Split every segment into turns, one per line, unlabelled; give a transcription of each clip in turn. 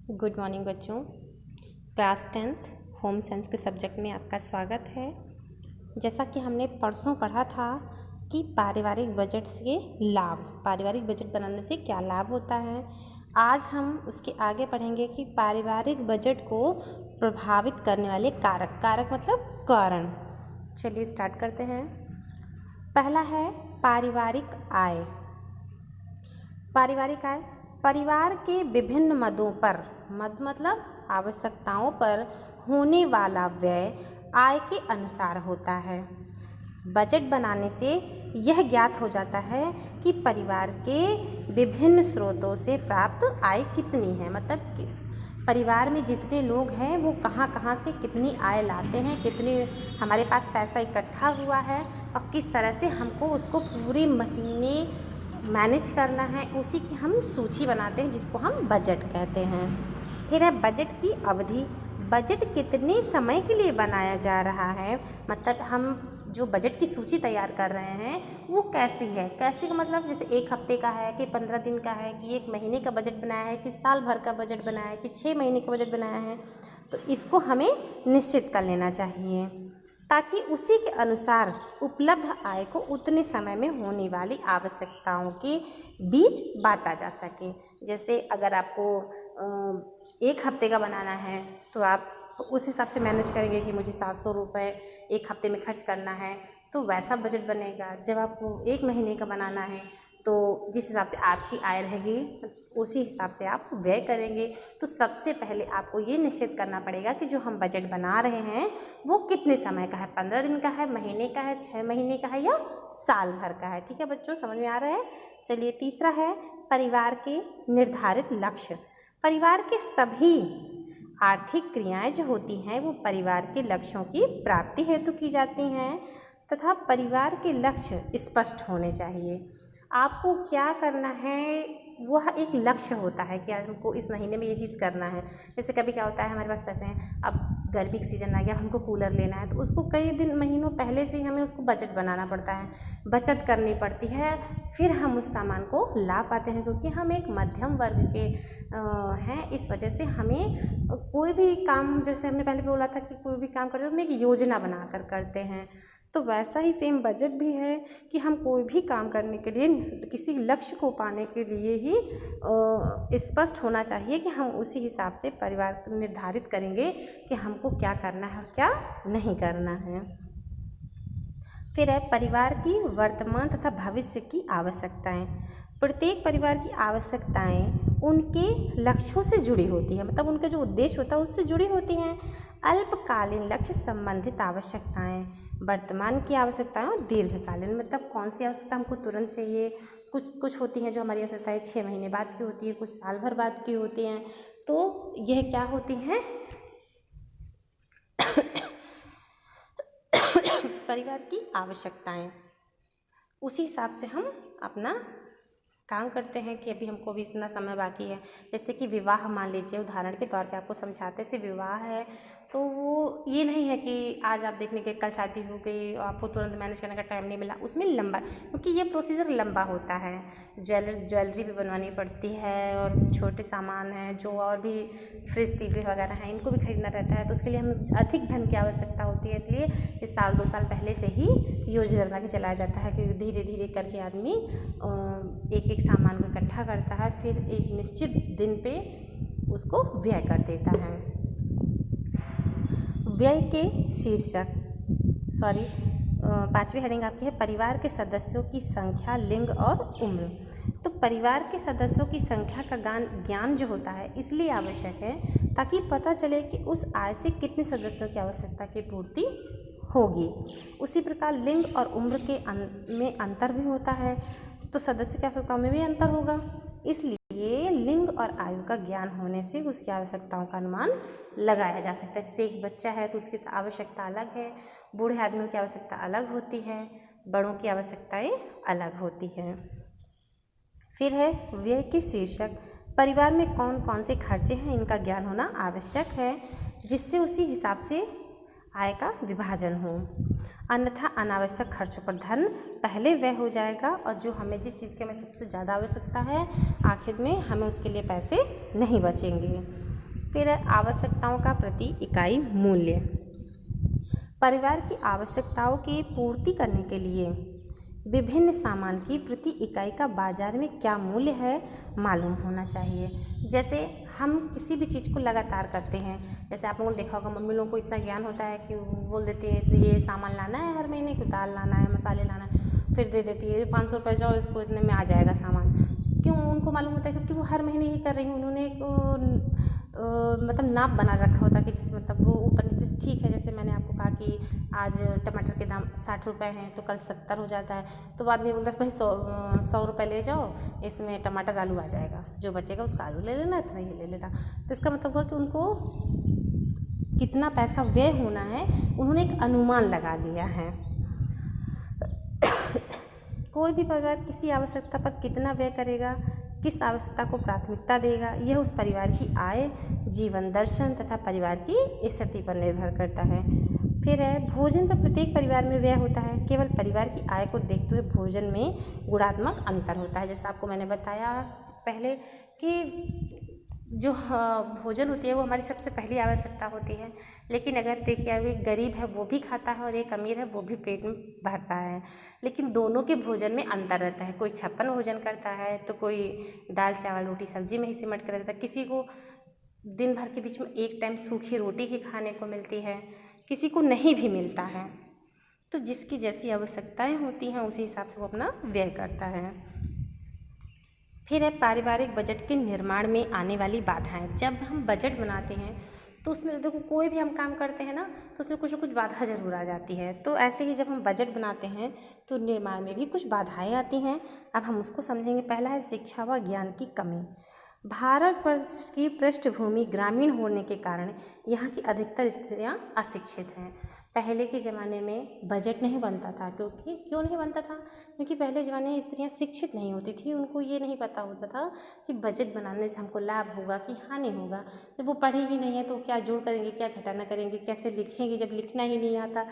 Good morning बच्चों। Class 10th home science के subject में आपका स्वागत है। जैसा कि हमने परसों पढ़ा था कि पारिवारिक बजट से लाभ, पारिवारिक बजट बनाने से क्या लाभ होता है, आज हम उसके आगे पढ़ेंगे कि पारिवारिक बजट को प्रभावित करने वाले कारक, कारक मतलब कारण। चलिए स्टार्ट करते हैं। पहला है पारिवारिक आय। पारिवारिक आय परिवार के विभिन्न मदों पर, मद मतलब आवश्यकताओं पर होने वाला व्यय आय के अनुसार होता है। बजट बनाने से यह ज्ञात हो जाता है कि परिवार के विभिन्न स्रोतों से प्राप्त आय कितनी है, मतलब कि परिवार में जितने लोग हैं वो कहाँ कहाँ से कितनी आय लाते हैं, कितने हमारे पास पैसा इकट्ठा हुआ है और किस तरह से हमको उसको पूरे महीने मैनेज करना है, उसी की हम सूची बनाते हैं जिसको हम बजट कहते हैं। फिर है बजट की अवधि। बजट कितने समय के लिए बनाया जा रहा है, मतलब हम जो बजट की सूची तैयार कर रहे हैं वो कैसी है। कैसी का मतलब जैसे 1 हफ्ते का है कि 15 दिन का है कि 1 महीने का बजट बनाया है कि साल भर का बजट बनाया है कि 6 महीने का बजट बनाया है, तो इसको हमें निश्चित कर लेना चाहिए ताकि उसी के अनुसार उपलब्ध आय को उतने समय में होने वाली आवश्यकताओं के बीच बांटा जा सके। जैसे अगर आपको 1 हफ्ते का बनाना है तो आप उस हिसाब से मैनेज करेंगे कि मुझे 700 रुपये 1 हफ्ते में खर्च करना है, तो वैसा बजट बनेगा। जब आपको 1 महीने का बनाना है तो जिस हिसाब से आपकी आय रहेगी उसी हिसाब से आप व्यय करेंगे। तो सबसे पहले आपको ये निश्चित करना पड़ेगा कि जो हम बजट बना रहे हैं वो कितने समय का है, 15 दिन का है, महीने का है, 6 महीने का है या साल भर का है। ठीक है बच्चों, समझ में आ रहा है। चलिए तीसरा है परिवार के निर्धारित लक्ष्य। परिवार के सभी आर्थिक क्रियाएं जो होती हैं वो परिवार के लक्ष्यों की प्राप्ति हेतु की जाती हैं तथा परिवार के लक्ष्य स्पष्ट होने चाहिए। आपको क्या करना है वह एक लक्ष्य होता है कि आज हमको इस महीने में ये चीज़ करना है। जैसे कभी क्या होता है हमारे पास पैसे हैं, अब गर्मी का सीजन आ गया, हमको कूलर लेना है, तो उसको कई दिन महीनों पहले से ही हमें उसको बजट बनाना पड़ता है, बचत करनी पड़ती है, फिर हम उस सामान को ला पाते हैं। क्योंकि हम एक मध्यम वर्ग के हैं, इस वजह से हमें कोई भी काम, जैसे हमने पहले बोला था कि कोई भी काम करते हैं तो हम एक योजना बना कर करते हैं, तो वैसा ही सेम बजट भी है कि हम कोई भी काम करने के लिए किसी लक्ष्य को पाने के लिए ही स्पष्ट होना चाहिए कि हम उसी हिसाब से परिवार निर्धारित करेंगे कि हमको क्या करना है और क्या नहीं करना है। फिर है परिवार की वर्तमान तथा भविष्य की आवश्यकताएं। प्रत्येक परिवार की आवश्यकताएं उनके लक्ष्यों से जुड़ी होती है, मतलब उनका जो उद्देश्य होता है उससे जुड़ी होती हैं। अल्पकालीन लक्ष्य संबंधित आवश्यकताएं, वर्तमान की आवश्यकताएं और दीर्घकालीन, मतलब कौन सी आवश्यकता हमको तुरंत चाहिए। कुछ होती हैं जो हमारी आवश्यकताएं 6 महीने बाद की होती है, कुछ साल भर बाद की होती हैं। तो यह क्या होती हैं परिवार की आवश्यकताएं। उसी हिसाब से हम अपना काम करते हैं कि अभी हमको भी इतना समय बाकी है। जैसे कि विवाह, मान लीजिए उदाहरण के तौर पे आपको समझाते से विवाह है, तो वो ये नहीं है कि आज आप देखने के कल शादी हो गई और आपको तुरंत मैनेज करने का टाइम नहीं मिला। उसमें लंबा, क्योंकि ये प्रोसीजर लंबा होता है, ज्वेलरी भी बनवानी पड़ती है और छोटे सामान हैं जो और भी फ्रिज टीवी वगैरह हैं इनको भी खरीदना रहता है, तो उसके लिए हमें अधिक धन की आवश्यकता होती है। इसलिए इस साल 2 साल पहले से ही योजना बना के चलाया जाता है कि धीरे धीरे करके आदमी एक एक सामान को इकट्ठा करता है, फिर एक निश्चित दिन पे उसको व्यय कर देता है। व्यय के शीर्षक, 5वीं हेडिंग आपकी है परिवार के सदस्यों की संख्या, लिंग और उम्र। तो परिवार के सदस्यों की संख्या का ज्ञान जो होता है इसलिए आवश्यक है ताकि पता चले कि उस आय से कितने सदस्यों की आवश्यकता की पूर्ति होगी। उसी प्रकार लिंग और उम्र के में अंतर भी होता है, तो सदस्य की आवश्यकताओं में भी अंतर होगा। इसलिए लिंग और आयु का ज्ञान होने से उसकी आवश्यकताओं का अनुमान लगाया जा सकता है। जैसे एक बच्चा है तो उसकी आवश्यकता अलग है, बूढ़े आदमियों की आवश्यकता अलग होती है, बड़ों की आवश्यकताएं अलग होती हैं। फिर है व्यय के शीर्षक, परिवार में कौन कौन से खर्चे हैं इनका ज्ञान होना आवश्यक है, जिससे उसी हिसाब से आय का विभाजन हो, अन्यथा अनावश्यक खर्चों पर धन पहले व्यय हो जाएगा और जो हमें जिस चीज़ की हमें सबसे ज़्यादा आवश्यकता है आखिर में हमें उसके लिए पैसे नहीं बचेंगे। फिर है आवश्यकताओं का प्रति इकाई मूल्य। परिवार की आवश्यकताओं की पूर्ति करने के लिए विभिन्न सामान की प्रति इकाई का बाजार में क्या मूल्य है मालूम होना चाहिए। जैसे हम किसी भी चीज़ को लगातार करते हैं, जैसे आप लोगों ने देखा होगा मम्मी लोगों को इतना ज्ञान होता है कि वो बोल देती है ये सामान लाना है हर महीने को, दाल लाना है, मसाले लाना है, फिर दे देती है 500 रुपये जाओ इसको इतने में आ जाएगा सामान। क्यों उनको मालूम होता है? क्योंकि वो हर महीने ही कर रही हैं। उन्होंने एक मतलब नाप बना रखा होता है कि जिससे मतलब वो ऊपर नीचे ठीक है। जैसे मैंने आपको कहा कि आज टमाटर के दाम 60 रुपये हैं तो कल 70 हो जाता है, तो बाद में बोलता है भाई 100 रुपये ले जाओ, इसमें टमाटर आलू आ जाएगा, जो बचेगा उसका आलू ले लेना, इतना ही ले लेना। तो इसका मतलब हुआ कि उनको कितना पैसा व्यय होना है उन्होंने एक अनुमान लगा लिया है। कोई भी परिवार किसी आवश्यकता पर कितना व्यय करेगा, किस आवश्यकता को प्राथमिकता देगा, यह उस परिवार की आय, जीवन दर्शन तथा परिवार की स्थिति पर निर्भर करता है। फिर है भोजन पर प्रत्येक परिवार में व्यय होता है। केवल परिवार की आय को देखते हुए भोजन में गुणात्मक अंतर होता है। जैसा आपको मैंने बताया पहले कि जो भोजन होती है वो हमारी सबसे पहली आवश्यकता होती है, लेकिन अगर देखिए अब एक गरीब है वो भी खाता है और एक अमीर है वो भी पेट में भरता है, लेकिन दोनों के भोजन में अंतर रहता है। कोई 56 भोजन करता है तो कोई दाल चावल रोटी सब्जी में ही सिमट कर रहता है। किसी को दिन भर के बीच में एक टाइम सूखी रोटी ही खाने को मिलती है, किसी को नहीं भी मिलता है। तो जिसकी जैसी आवश्यकताएँ होती हैं उसी हिसाब से वो अपना व्यय करता है। फिर है पारिवारिक बजट के निर्माण में आने वाली बाधाएं। जब हम बजट बनाते हैं तो उसमें देखो कोई भी हम काम करते हैं ना तो उसमें कुछ न कुछ बाधा ज़रूर आ जाती है। तो ऐसे ही जब हम बजट बनाते हैं तो निर्माण में भी कुछ बाधाएं आती हैं। अब हम उसको समझेंगे। पहला है शिक्षा व ज्ञान की कमी। भारतवर्ष की पृष्ठभूमि ग्रामीण होने के कारण यहाँ की अधिकतर स्त्रियाँ अशिक्षित हैं। पहले के ज़माने में बजट नहीं बनता था, क्यों नहीं बनता था? क्योंकि पहले ज़माने में स्त्रियाँ शिक्षित नहीं होती थी। उनको ये नहीं पता होता था कि बजट बनाने से हमको लाभ होगा कि हानि होगा। जब वो पढ़ी ही नहीं है तो क्या जोड़ करेंगे, क्या घटाना करेंगे, कैसे लिखेंगे, जब लिखना ही नहीं आता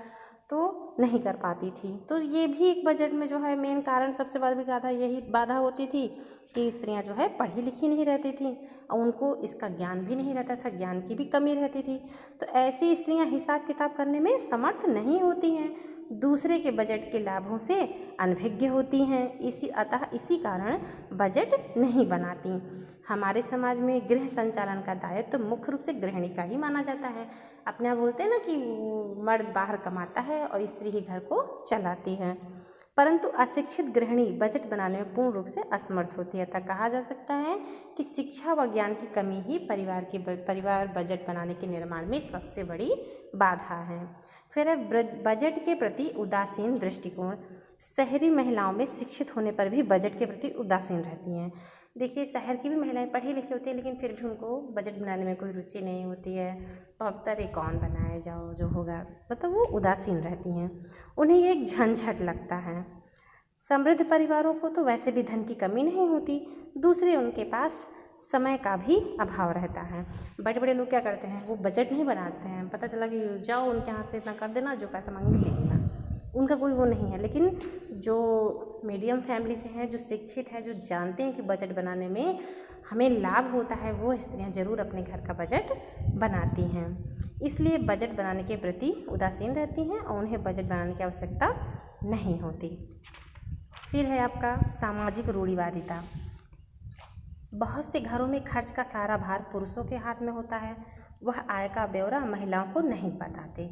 तो नहीं कर पाती थी। तो ये भी एक बजट में जो है मेन कारण, सबसे बड़ी बाधा यही बाधा होती थी कि स्त्रियां जो है पढ़ी लिखी नहीं रहती थी और उनको इसका ज्ञान भी नहीं रहता था, ज्ञान की भी कमी रहती थी। तो ऐसी स्त्रियां हिसाब किताब करने में समर्थ नहीं होती हैं, दूसरे के बजट के लाभों से अनभिज्ञ होती हैं। इसी कारण बजट नहीं बनाती। हमारे समाज में गृह संचालन का दायित्व तो मुख्य रूप से गृहिणी का ही माना जाता है। अपने आप बोलते हैं ना कि मर्द बाहर कमाता है और स्त्री ही घर को चलाती है, परंतु अशिक्षित गृहिणी बजट बनाने में पूर्ण रूप से असमर्थ होती है। अतः कहा जा सकता है कि शिक्षा व ज्ञान की कमी ही परिवार बजट बनाने के निर्माण में सबसे बड़ी बाधा है। फिर है बजट के प्रति उदासीन दृष्टिकोण। शहरी महिलाओं में शिक्षित होने पर भी बजट के प्रति उदासीन रहती हैं। देखिए शहर की भी महिलाएं पढ़ी लिखी होती हैं लेकिन फिर भी उनको बजट बनाने में कोई रुचि नहीं होती है। अब अरे कौन बनाए, जाओ जो होगा, मतलब वो उदासीन रहती हैं। उन्हें ये एक झंझट लगता है। समृद्ध परिवारों को तो वैसे भी धन की कमी नहीं होती, दूसरे उनके पास समय का भी अभाव रहता है। बड़े बड़े लोग क्या करते हैं, वो बजट नहीं बनाते हैं। पता चला कि जाओ उनके यहाँ से इतना कर देना, जो पैसा मांगेंगे दे देना, उनका कोई वो नहीं है। लेकिन जो मीडियम फैमिली से हैं, जो शिक्षित हैं, जो जानते हैं कि बजट बनाने में हमें लाभ होता है, वो स्त्रियां ज़रूर अपने घर का बजट बनाती हैं। इसलिए बजट बनाने के प्रति उदासीन रहती हैं और उन्हें बजट बनाने की आवश्यकता नहीं होती। फिर है आपका सामाजिक रूढ़िवादिता। बहुत से घरों में खर्च का सारा भार पुरुषों के हाथ में होता है। वह आय का ब्यौरा महिलाओं को नहीं बताते।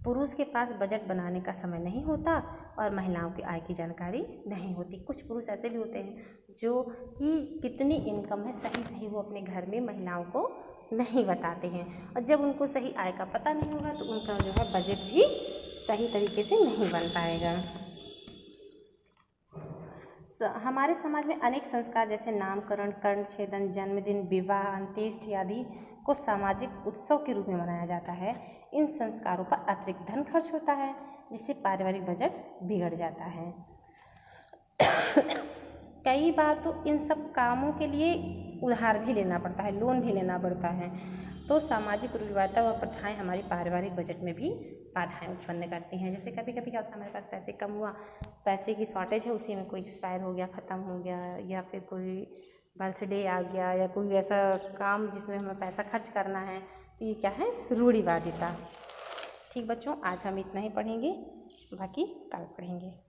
पुरुष के पास बजट बनाने का समय नहीं होता और महिलाओं की आय की जानकारी नहीं होती। कुछ पुरुष ऐसे भी होते हैं जो कि कितनी इनकम है सही वो अपने घर में महिलाओं को नहीं बताते हैं, और जब उनको सही आय का पता नहीं होगा तो उनका जो है बजट भी सही तरीके से नहीं बन पाएगा। हमारे समाज में अनेक संस्कार जैसे नामकरण, कर्णछेदन, जन्मदिन, विवाह, अंत्येष्टि आदि को सामाजिक उत्सव के रूप में मनाया जाता है। इन संस्कारों पर अतिरिक्त धन खर्च होता है जिससे पारिवारिक बजट बिगड़ जाता है। कई बार तो इन सब कामों के लिए उधार भी लेना पड़ता है, लोन भी लेना पड़ता है। तो सामाजिक रूढ़िवादिता व प्रथाएं हमारी पारिवारिक बजट में भी बाधाएं उत्पन्न करती हैं। जैसे कभी कभी क्या होता है, हमारे पास पैसे कम हुआ, पैसे की शॉर्टेज है, उसी में कोई एक्सपायर हो गया, ख़त्म हो गया, या फिर कोई बर्थडे आ गया या कोई ऐसा काम जिसमें हमें पैसा खर्च करना है, तो ये क्या है, रूढ़िवादिता। ठीक बच्चों, आज हम इतना ही पढ़ेंगे, बाकी कल पढ़ेंगे।